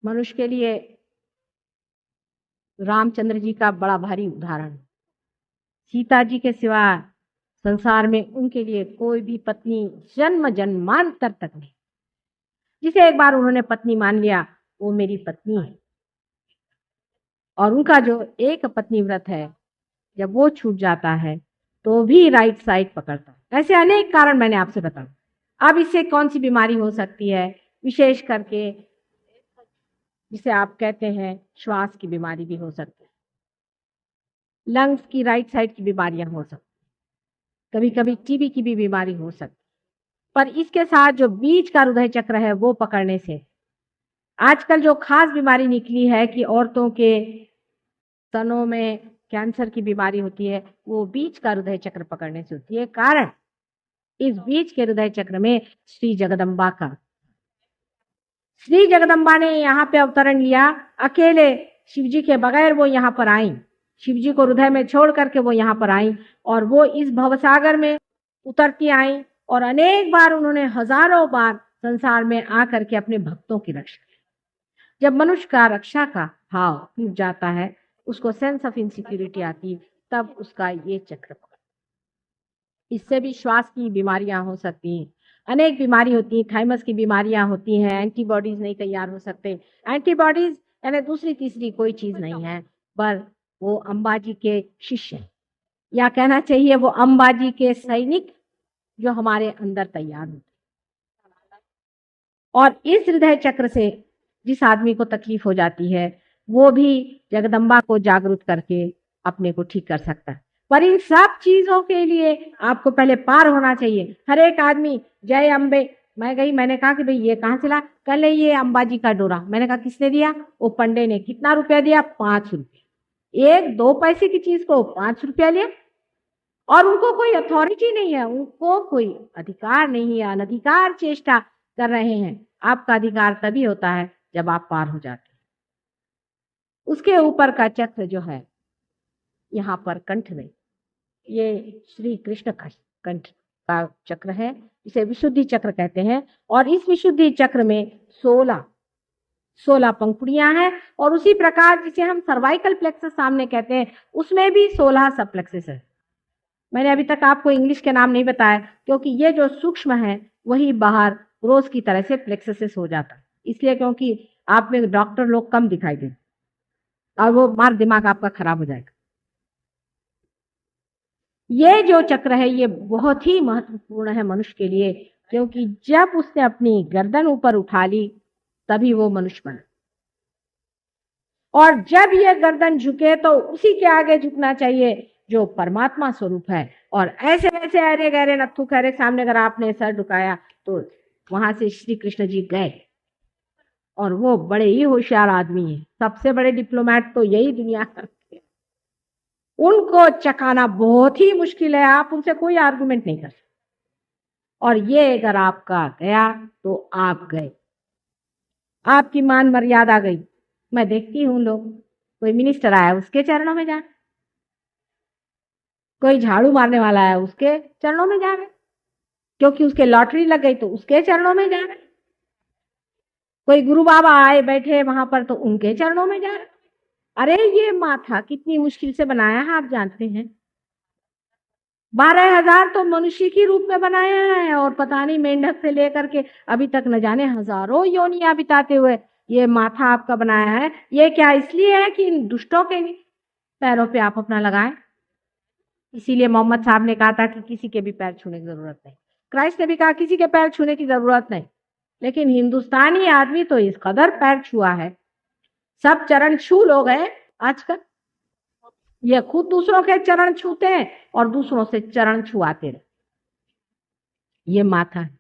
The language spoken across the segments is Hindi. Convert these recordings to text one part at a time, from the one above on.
मनुष्य के लिए रामचंद्र जी का बड़ा भारी उदाहरण। सीता जी के सिवा संसार में उनके लिए कोई भी पत्नी जन्म जन्मांतर तक नहीं। जिसे एक बार उन्होंने पत्नी मान लिया वो मेरी पत्नी है। और उनका जो एक पत्नी व्रत है, जब वो छूट जाता है तो भी राइट साइड पकड़ता है। ऐसे अनेक कारण मैंने आपसे बताया। अब इससे कौन सी बीमारी हो सकती है, विशेष करके जिसे आप कहते हैं श्वास की बीमारी भी हो सकती है, लंग्स की राइट साइड की बीमारियां हो सकती, कभी कभी टीबी की भी बीमारी हो सकती। पर इसके साथ जो बीच का हृदय चक्र है वो पकड़ने से आजकल जो खास बीमारी निकली है कि औरतों के स्तनों में कैंसर की बीमारी होती है, वो बीच का हृदय चक्र पकड़ने से होती है। कारण इस बीच के हृदय चक्र में श्री जगदम्बा ने यहाँ पे अवतरण लिया। अकेले शिवजी के बगैर वो यहाँ पर आई, शिवजी को हृदय में छोड़ करके वो यहाँ पर आई और वो इस भवसागर में उतरती आई और अनेक बार उन्होंने हजारों बार संसार में आकर के अपने भक्तों की रक्षा की। जब मनुष्य का रक्षा का भाव टूट जाता है, उसको सेंस ऑफ इनसिक्योरिटी आती, तब उसका ये चक्र पकड़। इससे भी श्वास की बीमारियां हो सकती हैं, अनेक बीमारी होती है, थाइमस की बीमारियां होती हैं, एंटीबॉडीज नहीं तैयार हो सकते। एंटीबॉडीज यानी दूसरी तीसरी कोई चीज नहीं है, पर वो अंबाजी के शिष्य हैं, या कहना चाहिए वो अंबाजी के सैनिक जो हमारे अंदर तैयार होते। और इस हृदय चक्र से जिस आदमी को तकलीफ हो जाती है वो भी जगदम्बा को जागरूक करके अपने को ठीक कर सकता है। पर इन सब चीजों के लिए आपको पहले पार होना चाहिए। हर एक आदमी जय अम्बे, मैं गई, मैंने कहा कि भाई ये कहाँ से ला, कल ये अंबाजी का डोरा। मैंने कहा किसने दिया? वो पंडे ने। कितना रुपया दिया? 5 रुपये। 1-2 पैसे की चीज को 5 रुपया लिया। और उनको कोई अथॉरिटी नहीं है, उनको कोई अधिकार नहीं है, अनधिकार चेष्टा कर रहे हैं। आपका अधिकार तभी होता है जब आप पार हो जाते हैं। उसके ऊपर का चक्र जो है यहाँ पर कंठ में, ये श्री कृष्ण कंठ का चक्र है, इसे विशुद्धि चक्र कहते हैं। और इस विशुद्धि चक्र में 16 पंखुड़ियां हैं। और उसी प्रकार जिसे हम सर्वाइकल प्लेक्सस सामने कहते हैं, उसमें भी 16 सब प्लेक्सस है। मैंने अभी तक आपको इंग्लिश के नाम नहीं बताया, क्योंकि ये जो सूक्ष्म है वही बाहर रोज की तरह से प्लेक्सस हो जाता, इसलिए क्योंकि आप में डॉक्टर लोग कम दिखाई देते और वो मार दिमाग आपका खराब हो जाएगा। ये जो चक्र है ये बहुत ही महत्वपूर्ण है मनुष्य के लिए, क्योंकि जब उसने अपनी गर्दन ऊपर उठा ली तभी वो मनुष्य बना। और जब ये गर्दन झुके तो उसी के आगे झुकना चाहिए जो परमात्मा स्वरूप है। और ऐसे ऐसे अरे गहरे नत्थु खैरे सामने अगर आपने सर झुकाया तो वहां से श्री कृष्ण जी गए। और वो बड़े ही होशियार आदमी हैं, सबसे बड़े डिप्लोमेट तो यही दुनिया के। उनको चकाना बहुत ही मुश्किल है, आप उनसे कोई आर्गुमेंट नहीं कर सकते। और ये अगर आपका गया तो आप गए, आपकी मान मर्यादा गई। मैं देखती हूँ लोग, कोई मिनिस्टर आया उसके चरणों में जा, कोई झाड़ू मारने वाला है उसके चरणों में जा रहे, क्योंकि उसके लॉटरी लग गई तो उसके चरणों में जा रहे, कोई गुरु बाबा आए बैठे वहां पर तो उनके चरणों में जा रहे। अरे ये माथा कितनी मुश्किल से बनाया है आप जानते हैं? 12,000 तो मनुष्य की रूप में बनाया है, और पता नहीं मेंढक से लेकर के अभी तक न जाने हजारों योनियां बिताते हुए ये माथा आपका बनाया है। ये क्या इसलिए है कि इन दुष्टों के पैरों पे आप अपना लगाएं? इसीलिए मोहम्मद साहब ने कहा था कि किसी के भी पैर छूने की जरूरत नहीं। क्राइस्ट ने भी कहा किसी के पैर छूने की जरूरत नहीं। लेकिन हिंदुस्तानी आदमी तो इस कदर पैर छुआ है, सब चरण छू लोग हैं आजकल। ये खुद दूसरों के चरण छूते हैं और दूसरों से चरण छुआते रहे। ये माथा है,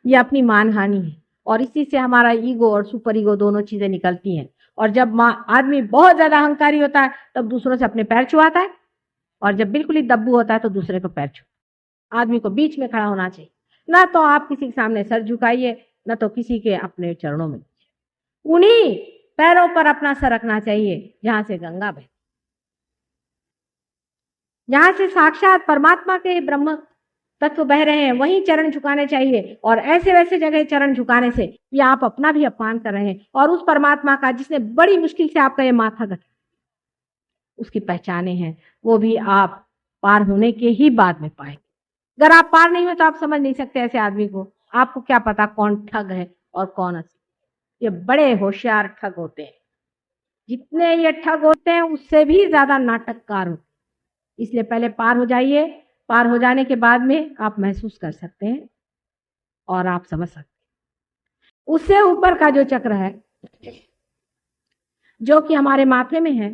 ये अपनी मानहानि है। और इसी से हमारा ईगो और सुपर ईगो दोनों चीजें निकलती हैं। और जब आदमी बहुत ज्यादा अहंकारी होता है तब दूसरों से अपने पैर छुआता है, और जब बिल्कुल ही दब्बू होता है तो दूसरे को पैर छू। आदमी को बीच में खड़ा होना चाहिए, ना तो आप किसी के सामने सर झुकाइए, ना तो किसी के अपने चरणों में। उन्हीं पैरों पर अपना सर रखना चाहिए जहां से गंगा बहे, जहां से साक्षात परमात्मा के ब्रह्म तत्व बह रहे हैं वहीं चरण झुकाने चाहिए, और ऐसे वैसे जगह चरण झुकाने से ये आप अपना भी अपमान कर रहे हैं, और उस परमात्मा का जिसने बड़ी मुश्किल से आपका ये माथा गठा उसकी पहचाने हैं, वो भी आप पार होने के ही बाद में पाएंगे। अगर आप पार नहीं हो तो आप समझ नहीं सकते ऐसे आदमी को। आपको क्या पता कौन ठग है और कौन असली। ये बड़े होशियार ठग होते हैं, जितने ये ठग होते हैं उससे भी ज्यादा नाटककार होते हैं। इसलिए पहले पार हो जाइए, पार हो जाने के बाद में आप महसूस कर सकते हैं और आप समझ सकते हैं। उससे ऊपर का जो चक्र है जो कि हमारे माथे में है,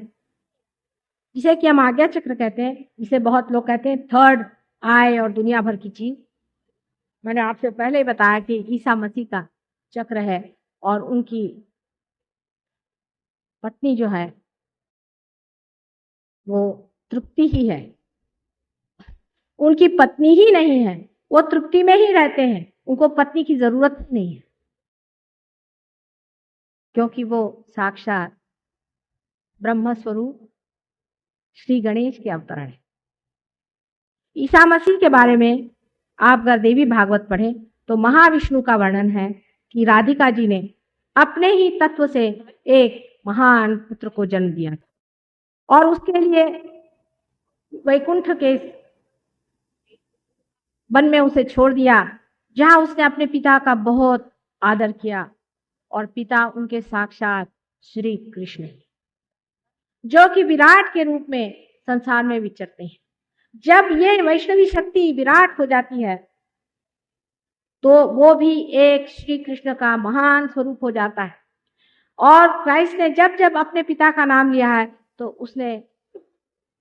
जिसे कि हम आज्ञा चक्र कहते हैं, जिसे बहुत लोग कहते हैं थर्ड आई और दुनिया भर की चीज। मैंने आपसे पहले ही बताया कि ईसा मसीह का चक्र है, और उनकी पत्नी जो है वो तृप्ति ही है। उनकी पत्नी ही नहीं है, वो तृप्ति में ही रहते हैं, उनको पत्नी की जरूरत नहीं है, क्योंकि वो साक्षात ब्रह्म स्वरूप श्री गणेश के अवतरण है। ईसा मसीह के बारे में आप अगर देवी भागवत पढ़ें तो महाविष्णु का वर्णन है कि राधिका जी ने अपने ही तत्व से एक महान पुत्र को जन्म दिया और उसके लिए वैकुंठ के वन में उसे छोड़ दिया, जहां उसने अपने पिता का बहुत आदर किया, और पिता उनके साक्षात श्री कृष्ण हैं, जो कि विराट के रूप में संसार में विचरते हैं। जब ये वैष्णवी शक्ति विराट हो जाती है तो वो भी एक श्री कृष्ण का महान स्वरूप हो जाता है। और क्राइस्ट ने जब जब अपने पिता का नाम लिया है तो उसने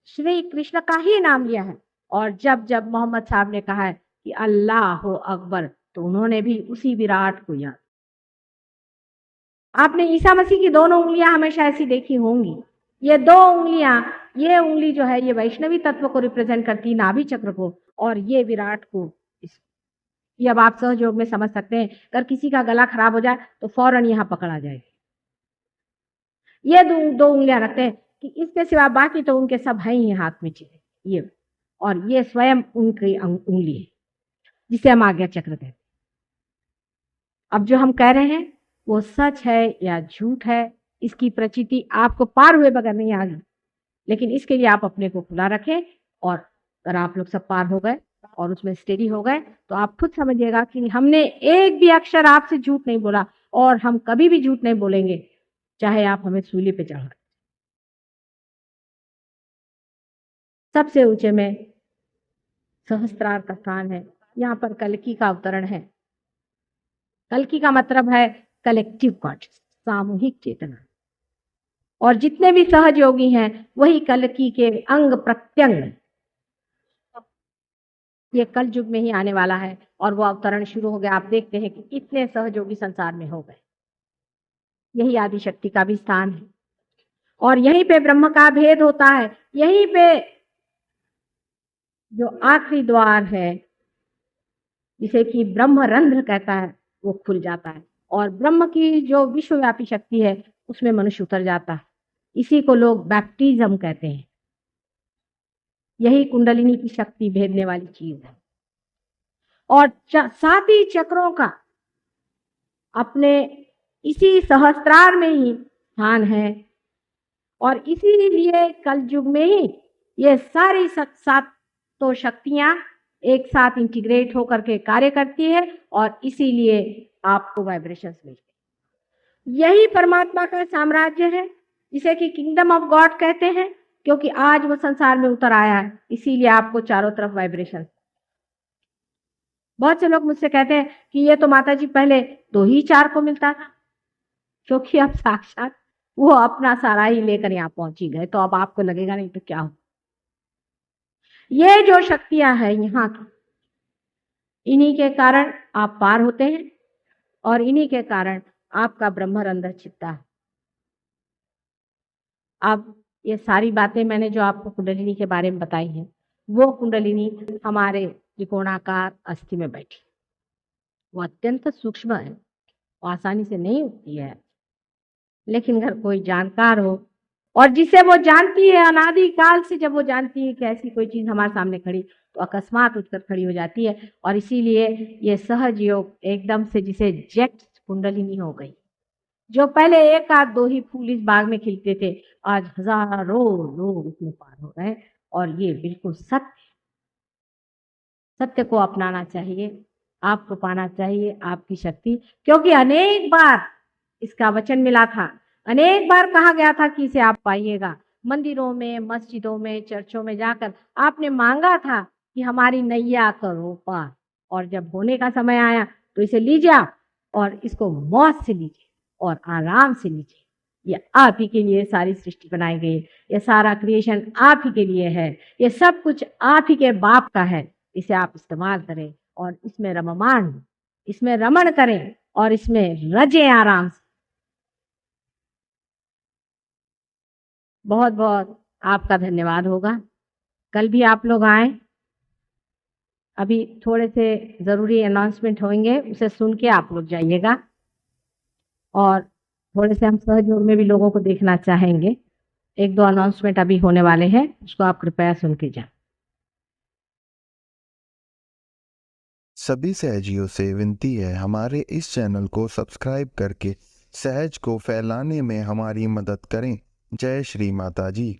श्री कृष्ण का ही नाम लिया है, और जब जब मोहम्मद साहब ने कहा है कि अल्लाह हो अकबर तो उन्होंने भी उसी विराट को याद। आपने ईसा मसीह की दोनों उंगलियां हमेशा ऐसी देखी होंगी। ये दो उंगलियां, ये उंगली जो है ये वैष्णवी तत्व को रिप्रेजेंट करती, नाभि चक्र को, और ये विराट को। ये अब आप सहयोग में समझ सकते हैं। अगर किसी का गला खराब हो जाए तो फौरन यहाँ पकड़ा जाएगी। ये दो उंगलियां रखते हैं कि इसके सिवा बाकी तो उनके सब है ही हाथ में चीजें, ये और ये स्वयं उनकी उंगली है जिसे हम आज्ञा चक्र कहते हैं। अब जो हम कह रहे हैं वो सच है या झूठ है, इसकी प्रचिति आपको पार हुए बगैर नहीं आ गई, लेकिन इसके लिए आप अपने को खुला रखें। और अगर आप लोग सब पार हो गए और उसमें स्टेडी हो गए तो आप खुद समझिएगा कि हमने एक भी अक्षर आपसे झूठ नहीं बोला, और हम कभी भी झूठ नहीं बोलेंगे, चाहे आप हमें सूली पे चढ़ा। सबसे ऊंचे में सहस्त्रार का स्थान है, यहाँ पर कल्कि का अवतरण है। कल्कि का मतलब है कलेक्टिव कॉन्शियस, सामूहिक चेतना, और जितने भी सहयोगी हैं वही कल्कि के अंग प्रत्यंग। ये कल युग में ही आने वाला है और वो अवतरण शुरू हो गया। आप देखते हैं कि कितने सहयोगी संसार में हो गए। यही आदि शक्ति का भी स्थान है, और यहीं पे ब्रह्म का भेद होता है। यहीं पे जो आखिरी द्वार है जिसे कि ब्रह्मरंध्र कहता है वो खुल जाता है, और ब्रह्म की जो विश्वव्यापी शक्ति है उसमें मनुष्य उतर जाता है। इसी को लोग बैप्टिज्म कहते हैं। यही कुंडलिनी की शक्ति भेदने वाली चीज है। और 7 ही चक्रों का अपने इसी सहस्त्रार में ही स्थान है, और इसीलिए कल युग में ही ये सारी 7 शक्तियां एक साथ इंटीग्रेट होकर के कार्य करती है, और इसीलिए आपको वाइब्रेशंस मिलते हैं। यही परमात्मा का साम्राज्य है जिसे कि किंगडम ऑफ गॉड कहते हैं, क्योंकि आज वो संसार में उतर आया है, इसीलिए आपको चारों तरफ वाइब्रेशन। बहुत से लोग मुझसे कहते हैं कि ये तो माता जी पहले 2 ही 4 को मिलता था, क्योंकि अब साक्षात वो अपना सारा ही लेकर यहाँ पहुंची गए, तो अब आपको लगेगा नहीं तो क्या हो। ये जो शक्तियां हैं यहाँ की, इन्हीं के कारण आप पार होते हैं, और इन्हीं के कारण आपका ब्रह्मरंध्र छिपता है। अब ये सारी बातें मैंने जो आपको कुंडलिनी के बारे में बताई हैं, वो कुंडलिनी हमारे त्रिकोणाकार अस्थि में बैठी। वो अत्यंत सूक्ष्म है, वो आसानी से नहीं उठती है, लेकिन अगर कोई जानकार हो और जिसे वो जानती है अनादि काल से, जब वो जानती है कि ऐसी कोई चीज हमारे सामने खड़ी, तो अकस्मात उठकर खड़ी हो जाती है। और इसीलिए ये सहज योग एकदम से जिसे जेट कुंडलिनी हो गई। जो पहले एक आध दो ही फूल इस बाग में खिलते थे, आज हजारों लोग इसमें पार हो रहे हैं। और ये बिल्कुल सत्य, सत्य को अपनाना चाहिए, आपको पाना चाहिए आपकी शक्ति। क्योंकि अनेक बार इसका वचन मिला था, अनेक बार कहा गया था कि इसे आप पाइएगा। मंदिरों में, मस्जिदों में, चर्चों में जाकर आपने मांगा था कि हमारी नैया करो पार। और जब होने का समय आया तो इसे लीजिए आप, और इसको मौत से लीजिए और आराम से लीजिए। ये आप ही के लिए सारी सृष्टि बनाई गई, ये सारा क्रिएशन आप ही के लिए है, ये सब कुछ आप ही के बाप का है। इसे आप इस्तेमाल करें और इसमें रममान, इसमें रमण करें और इसमें रजें आराम से। बहुत बहुत आपका धन्यवाद होगा। कल भी आप लोग आए। अभी थोड़े से जरूरी अनाउंसमेंट होंगे, उसे सुन के आप लोग जाइएगा। और थोड़े से हम सहयोग में भी लोगों को देखना चाहेंगे। एक दो अनाउंसमेंट अभी होने वाले हैं, उसको आप कृपया सुन के जाएं। सभी सहजियों से विनती है, हमारे इस चैनल को सब्सक्राइब करके सहज को फैलाने में हमारी मदद करें। जय श्री माता जी।